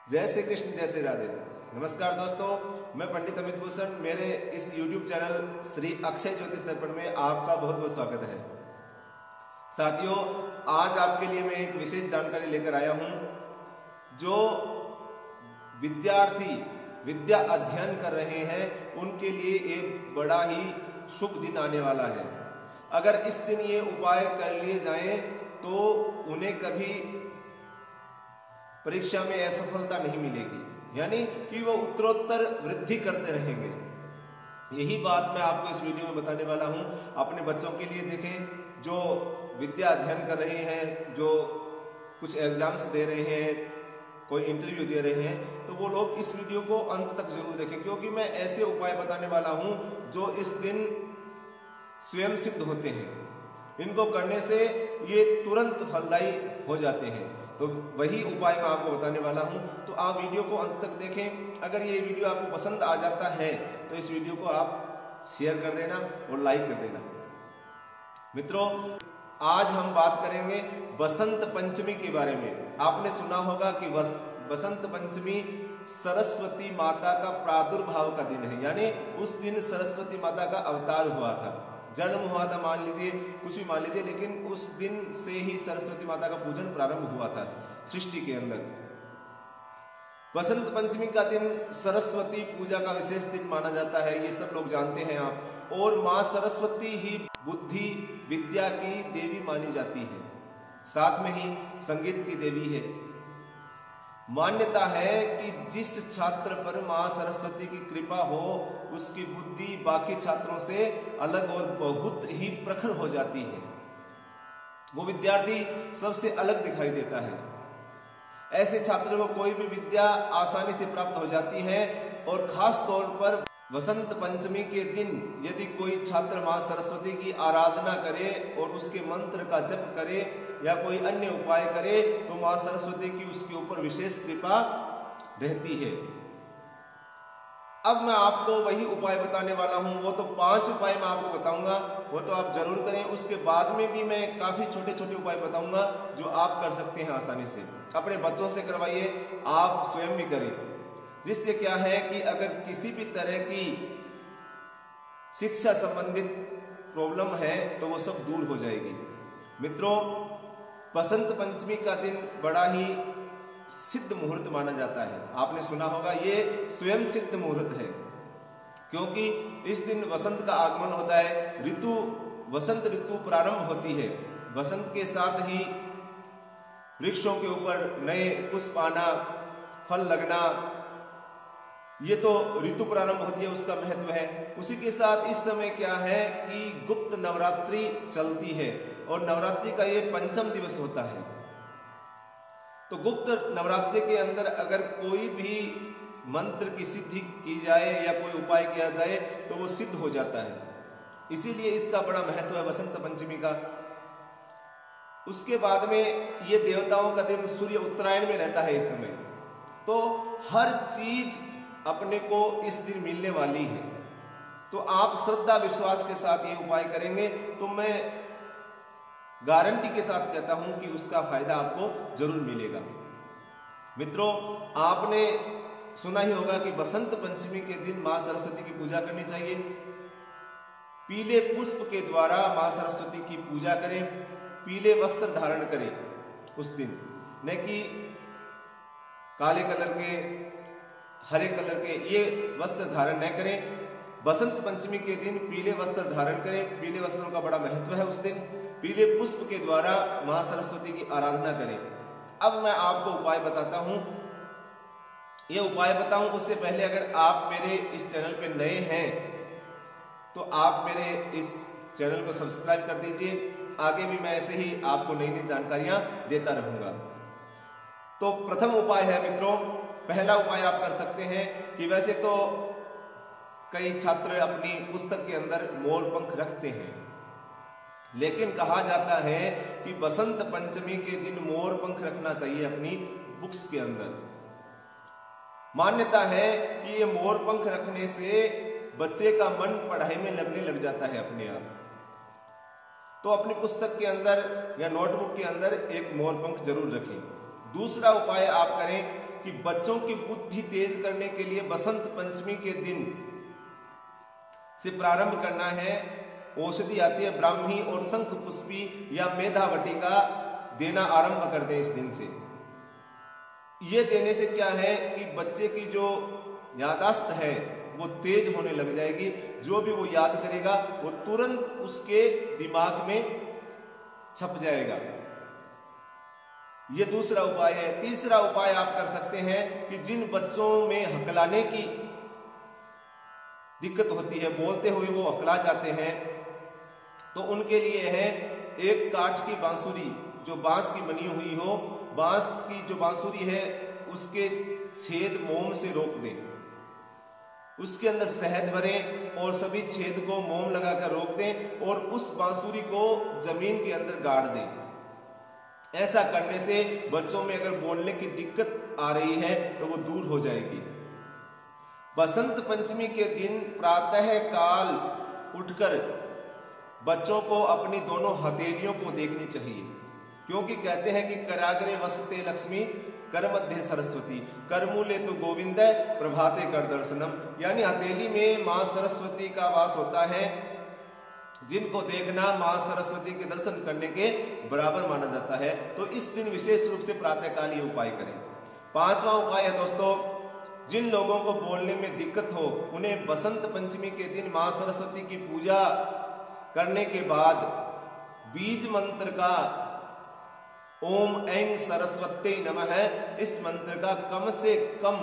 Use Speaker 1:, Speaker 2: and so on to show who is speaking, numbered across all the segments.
Speaker 1: जय श्री कृष्ण, जय श्री राधे। नमस्कार दोस्तों, मैं पंडित अमित भूषण। मेरे इस YouTube चैनल श्री अक्षय ज्योतिष दर्पण में आपका बहुत बहुत स्वागत है। साथियों, आज आपके लिए मैं एक विशेष जानकारी लेकर आया हूं। जो विद्यार्थी विद्या अध्ययन कर रहे हैं उनके लिए एक बड़ा ही शुभ दिन आने वाला है। अगर इस दिन ये उपाय कर लिए जाएं तो उन्हें कभी परीक्षा में असफलता नहीं मिलेगी, यानी कि वो उत्तरोत्तर वृद्धि करते रहेंगे। यही बात मैं आपको इस वीडियो में बताने वाला हूं। अपने बच्चों के लिए देखें, जो विद्या अध्ययन कर रहे हैं, जो कुछ एग्जाम्स दे रहे हैं, कोई इंटरव्यू दे रहे हैं, तो वो लोग इस वीडियो को अंत तक जरूर देखें, क्योंकि मैं ऐसे उपाय बताने वाला हूं जो इस दिन स्वयं सिद्ध होते हैं। इनको करने से ये तुरंत फलदायी हो जाते हैं। तो वही उपाय मैं आपको बताने वाला हूं, तो आप वीडियो को अंत तक देखें। अगर ये वीडियो आपको पसंद आ जाता है तो इस वीडियो को आप शेयर कर देना और लाइक कर देना। मित्रों, आज हम बात करेंगे बसंत पंचमी के बारे में। आपने सुना होगा कि बसंत पंचमी सरस्वती माता का प्रादुर्भाव का दिन है, यानी उस दिन सरस्वती माता का अवतार हुआ था, जन्म हुआ था, मान लीजिए कुछ भी मान लीजिए, लेकिन उस दिन से ही सरस्वती माता का पूजन प्रारंभ हुआ था सृष्टि के अंदर। बसंत पंचमी का दिन सरस्वती पूजा का विशेष दिन माना जाता है, ये सब लोग जानते हैं आप। और माँ सरस्वती ही बुद्धि विद्या की देवी मानी जाती है, साथ में ही संगीत की देवी है। मान्यता है कि जिस छात्र पर मां सरस्वती की कृपा हो उसकी बुद्धि बाकी छात्रों से अलग और बहुत ही प्रखर हो जाती है। वो विद्यार्थी सबसे अलग दिखाई देता है। ऐसे छात्र को कोई भी विद्या आसानी से प्राप्त हो जाती है। और खास तौर पर वसंत पंचमी के दिन यदि कोई छात्र मां सरस्वती की आराधना करे और उसके मंत्र का जप करे या कोई अन्य उपाय करे तो मां सरस्वती की उसके ऊपर विशेष कृपा रहती है। अब मैं आपको वही उपाय बताने वाला हूं। वो तो 5 उपाय मैं आपको बताऊंगा, वो तो आप जरूर करें। उसके बाद में भी मैं काफी छोटे छोटे उपाय बताऊंगा जो आप कर सकते हैं आसानी से। अपने बच्चों से करवाइए, आप स्वयं भी करें, जिससे क्या है कि अगर किसी भी तरह की शिक्षा संबंधित प्रॉब्लम है तो वो सब दूर हो जाएगी। मित्रों, बसंत पंचमी का दिन बड़ा ही सिद्ध मुहूर्त माना जाता है। आपने सुना होगा, ये स्वयं सिद्ध मुहूर्त है, क्योंकि इस दिन वसंत का आगमन होता है। वसंत ऋतु प्रारंभ होती है। वसंत के साथ ही वृक्षों के ऊपर नए पुष्प आना, फल लगना, ये तो ऋतु प्रारंभ होती है, उसका महत्व है। उसी के साथ इस समय क्या है कि गुप्त नवरात्रि चलती है और नवरात्रि का ये 5वां दिवस होता है। तो गुप्त नवरात्रि के अंदर अगर कोई भी मंत्र की सिद्धि की जाए या कोई उपाय किया जाए तो वो सिद्ध हो जाता है। इसीलिए इसका बड़ा महत्व है बसंत पंचमी का। उसके बाद में ये देवताओं का दिन, सूर्य उत्तरायण में रहता है इस समय, तो हर चीज अपने को इस दिन मिलने वाली है। तो आप श्रद्धा विश्वास के साथ ये उपाय करेंगे तो मैं गारंटी के साथ कहता हूं कि उसका फायदा आपको जरूर मिलेगा। मित्रों, आपने सुना ही होगा कि बसंत पंचमी के दिन मां सरस्वती की पूजा करनी चाहिए। पीले पुष्प के द्वारा मां सरस्वती की पूजा करें। पीले वस्त्र धारण करें उस दिन, न कि काले कलर के, हरे कलर के, ये वस्त्र धारण न करें। बसंत पंचमी के दिन पीले वस्त्र धारण करें। पीले वस्त्रों का बड़ा महत्व है उस दिन। पीले पुष्प के द्वारा मां सरस्वती की आराधना करें। अब मैं आपको उपाय बताता हूं। ये उपाय बताऊं उससे पहले अगर आप मेरे इस चैनल पे नए हैं तो आप मेरे इस चैनल को सब्सक्राइब कर दीजिए। आगे भी मैं ऐसे ही आपको नई नई जानकारियां देता रहूंगा। तो प्रथम उपाय है मित्रों, पहला उपाय आप कर सकते हैं कि वैसे तो कई छात्र अपनी पुस्तक के अंदर मोर पंख रखते हैं, लेकिन कहा जाता है कि बसंत पंचमी के दिन मोर पंख रखना चाहिए अपनी बुक्स के अंदर। मान्यता है कि ये मोर पंख रखने से बच्चे का मन पढ़ाई में लगने लग जाता है अपने आप। तो अपनी पुस्तक के अंदर या नोटबुक के अंदर एक मोर पंख जरूर रखें। दूसरा उपाय आप करें कि बच्चों की बुद्धि तेज करने के लिए बसंत पंचमी के दिन से प्रारंभ करना है। औषधि आती है ब्राह्मी और शंख पुष्पी या मेधावटी का देना आरंभ कर दें इस दिन से। ये देने से क्या है कि बच्चे की जो याददाश्त है वो तेज होने लग जाएगी। जो भी वो याद करेगा वो तुरंत उसके दिमाग में छप जाएगा। ये दूसरा उपाय है। तीसरा उपाय आप कर सकते हैं कि जिन बच्चों में हकलाने की दिक्कत होती है, बोलते हुए वो हकला जाते हैं, तो उनके लिए है एक काठ की बांसुरी जो बांस की बनी हुई हो, बांस की जो बांसुरी है उसके छेद मोम से रोक दें, उसके अंदर शहद भरें और सभी छेद को मोम लगाकर रोक दें और उस बांसुरी को जमीन के अंदर गाड़ दें। ऐसा करने से बच्चों में अगर बोलने की दिक्कत आ रही है तो वो दूर हो जाएगी। बसंत पंचमी के दिन प्रातः काल उठकर बच्चों को अपनी दोनों हथेलियों को देखनी चाहिए, क्योंकि कहते हैं कि कराग्रे वसते लक्ष्मी कर मध्य सरस्वती करमूले तो गोविंद प्रभाते कर दर्शनम, यानी हथेली में मां सरस्वती का वास होता है, जिनको देखना मां सरस्वती के दर्शन करने के बराबर माना जाता है। तो इस दिन विशेष रूप से प्रातःकाल ये उपाय करें। पांचवा उपाय है दोस्तों, जिन लोगों को बोलने में दिक्कत हो उन्हें बसंत पंचमी के दिन मां सरस्वती की पूजा करने के बाद बीज मंत्र का ओम ऐं सरस्वती नमः इस मंत्र का कम से कम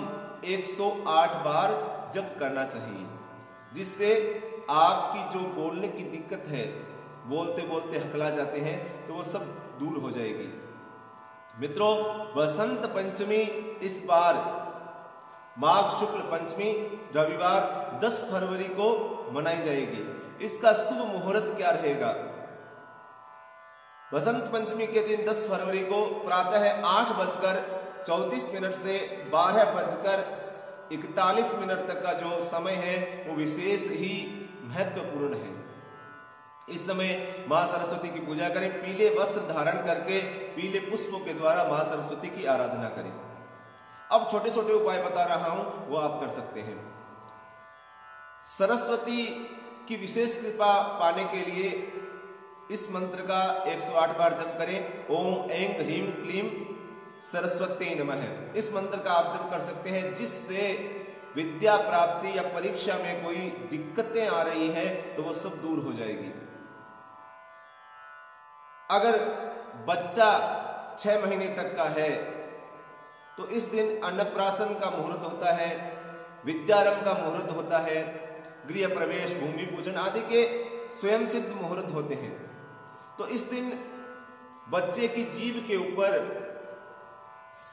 Speaker 1: 108 बार जप करना चाहिए, जिससे आपकी जो बोलने की दिक्कत है, बोलते बोलते हकला जाते हैं, तो वो सब दूर हो जाएगी। मित्रों, बसंत पंचमी इस बार माघ शुक्ल पंचमी रविवार 10 फरवरी को मनाई जाएगी। इसका शुभ मुहूर्त क्या रहेगा? बसंत पंचमी के दिन 10 फरवरी को प्रातः 8:34 से 12:41 तक का जो समय है वो विशेष ही महत्वपूर्ण है। इस समय मां सरस्वती की पूजा करें, पीले वस्त्र धारण करके पीले पुष्पों के द्वारा मां सरस्वती की आराधना करें। अब छोटे छोटे उपाय बता रहा हूं, वो आप कर सकते हैं। सरस्वती की विशेष कृपा पाने के लिए इस मंत्र का 108 बार जप करें। ओम ऐं ह्रीं क्लीं सरस्वती नमः। इस मंत्र का आप जप कर सकते हैं, जिससे विद्या प्राप्ति या परीक्षा में कोई दिक्कतें आ रही हैं तो वो सब दूर हो जाएगी। अगर बच्चा 6 महीने तक का है तो इस दिन अन्नप्राशन का मुहूर्त होता है, विद्यारंभ का मुहूर्त होता है, गृह प्रवेश, भूमि पूजन आदि के स्वयं सिद्ध मुहूर्त होते हैं। तो इस दिन बच्चे की जीभ के ऊपर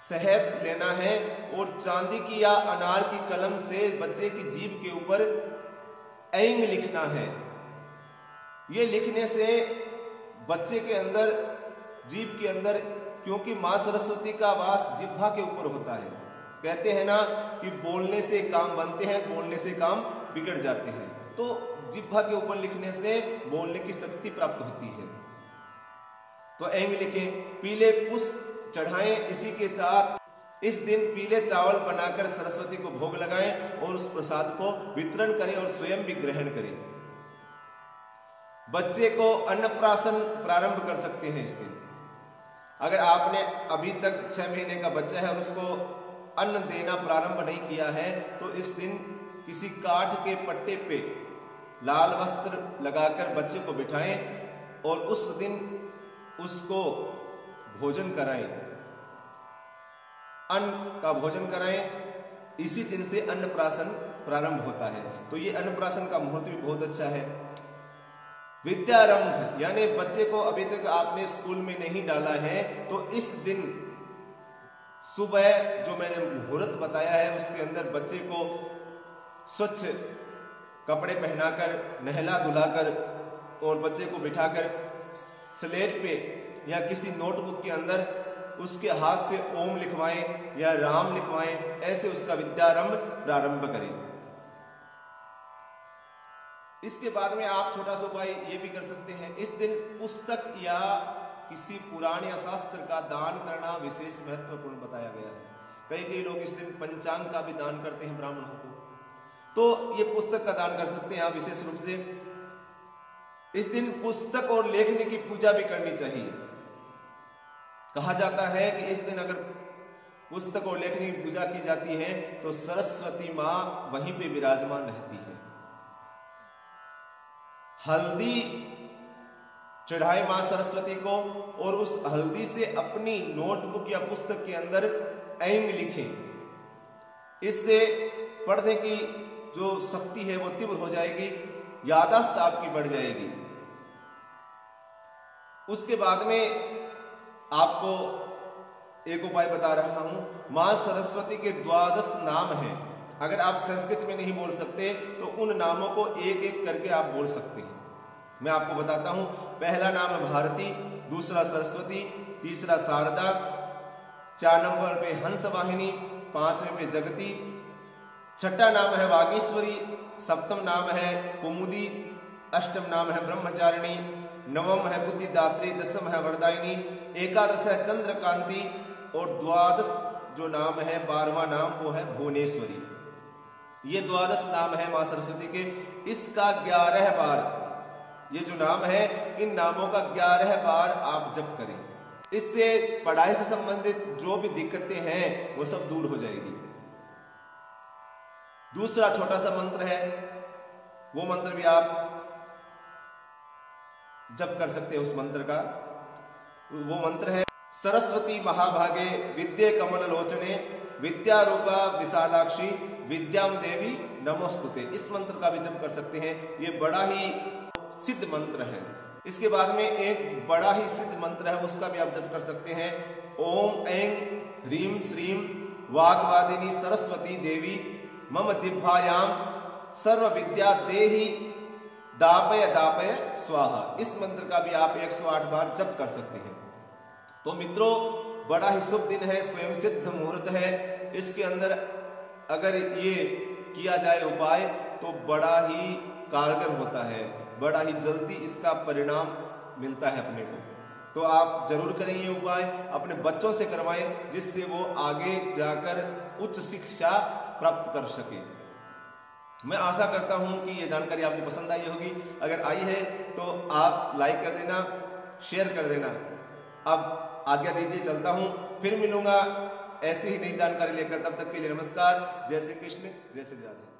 Speaker 1: शहद लेना है और चांदी की या अनार की कलम से बच्चे की जीभ के ऊपर ऐंग लिखना है। ये लिखने से बच्चे के अंदर, जीभ के अंदर, क्योंकि मां सरस्वती का वास जिह्वा के ऊपर होता है, कहते हैं ना कि बोलने से काम बनते हैं, बोलने से काम बिगड़ जाते हैं, तो जिह्वा के ऊपर लिखने से बोलने की शक्ति प्राप्त होती है। तो ऐंग लिखें, पीले पुष्प चढ़ाएं, इसी के साथ इस दिन पीले चावल बनाकर सरस्वती को भोग लगाएं और उस प्रसाद को वितरण करें और स्वयं भी ग्रहण करें। बच्चे को अन्नप्राशन प्रारंभ कर सकते हैं इस दिन। अगर आपने अभी तक 6 महीने का बच्चा है और उसको अन्न देना प्रारंभ नहीं किया है तो इस दिन किसी काठ के पट्टे पे लाल वस्त्र लगाकर बच्चे को बिठाएं और उस दिन उसको भोजन कराएं, अन्न का भोजन कराएं। इसी दिन से अन्नप्राशन प्रारंभ होता है। तो ये अन्नप्राशन का मुहूर्त भी बहुत अच्छा है। विद्यारंभ, यानी बच्चे को अभी तक आपने स्कूल में नहीं डाला है तो इस दिन सुबह जो मैंने मुहूर्त बताया है उसके अंदर बच्चे को स्वच्छ कपड़े पहनाकर, नहला धुलाकर और बच्चे को बिठाकर स्लेट पे या किसी नोटबुक के अंदर उसके हाथ से ओम लिखवाएं या राम लिखवाएं, ऐसे उसका विद्यारंभ प्रारंभ करें। इसके बाद में आप छोटा सा उपाय ये भी कर सकते हैं, इस दिन पुस्तक या किसी पुराण या शास्त्र का दान करना विशेष महत्वपूर्ण बताया गया है। कई कई लोग इस दिन पंचांग का भी दान करते हैं ब्राह्मणों को, तो ये पुस्तक का दान कर सकते हैं आप विशेष रूप से। इस दिन पुस्तक और लेखनी की पूजा भी करनी चाहिए। कहा जाता है कि इस दिन अगर पुस्तक और लेखनी की पूजा की जाती है तो सरस्वती मां वहीं पे विराजमान रहती है। हल्दी चढ़ाए मां सरस्वती को और उस हल्दी से अपनी नोटबुक या पुस्तक के अंदर ऐंग लिखें। इससे पढ़ने की जो शक्ति है वो तीव्र हो जाएगी, याददाश्त आपकी बढ़ जाएगी। उसके बाद में आपको एक उपाय बता रहा हूं। मां सरस्वती के 12 नाम हैं। अगर आप संस्कृत में नहीं बोल सकते तो उन नामों को एक एक करके आप बोल सकते हैं। मैं आपको बताता हूं। पहला नाम है भारती, दूसरा सरस्वती, तीसरा शारदा, 4 नंबर पे हंसवाहिनी, 5वें पे जगती, छठा नाम है वागीश्वरी, सप्तम नाम है कुमुदी, अष्टम नाम है ब्रह्मचारिणी, नवम है बुद्धिदात्री, दसम है वरदायिनी, एकादश है चंद्रकांति और 12 जो नाम है 12वां नाम वो है भुवनेश्वरी। ये 12 नाम है मां सरस्वती के। इसका 11 बार, ये जो नाम है इन नामों का 11 बार आप जप करें। इससे पढ़ाई से संबंधित जो भी दिक्कतें हैं वो सब दूर हो जाएगी। दूसरा छोटा सा मंत्र है, वो मंत्र भी आप जप कर सकते हैं। उस मंत्र का वो मंत्र है सरस्वती महाभागे विद्ये कमल लोचने विद्या रूपा विशालाक्षी विद्याम देवी नमोस्तुते। इस मंत्र का भी जप कर सकते हैं। ये बड़ा ही सिद्ध मंत्र है। इसके बाद में एक बड़ा ही सिद्ध मंत्र है, उसका भी आप जप कर सकते हैं। ओम ऐं ह्रीं श्रीं वाग्वादिनी सरस्वती देवी मम जिह्वायाम सर्व विद्या देहि दापय दापय स्वाहा। इस मंत्र का भी आप 108 बार जप कर सकते हैं। तो मित्रों, बड़ा ही शुभ दिन है, स्वयं सिद्ध मुहूर्त है। इसके अंदर अगर ये किया जाए उपाय तो बड़ा ही कारगर होता है, बड़ा ही जल्दी इसका परिणाम मिलता है अपने को। तो आप जरूर करें ये उपाय, अपने बच्चों से करवाएं, जिससे वो आगे जाकर उच्च शिक्षा प्राप्त कर सके। मैं आशा करता हूं कि ये जानकारी आपको पसंद आई होगी। अगर आई है तो आप लाइक कर देना, शेयर कर देना। अब आज्ञा दीजिए, चलता हूं, फिर मिलूंगा ऐसी ही नई जानकारी लेकर। तब तक के लिए नमस्कार। जय श्री कृष्ण, जय श्री राधे।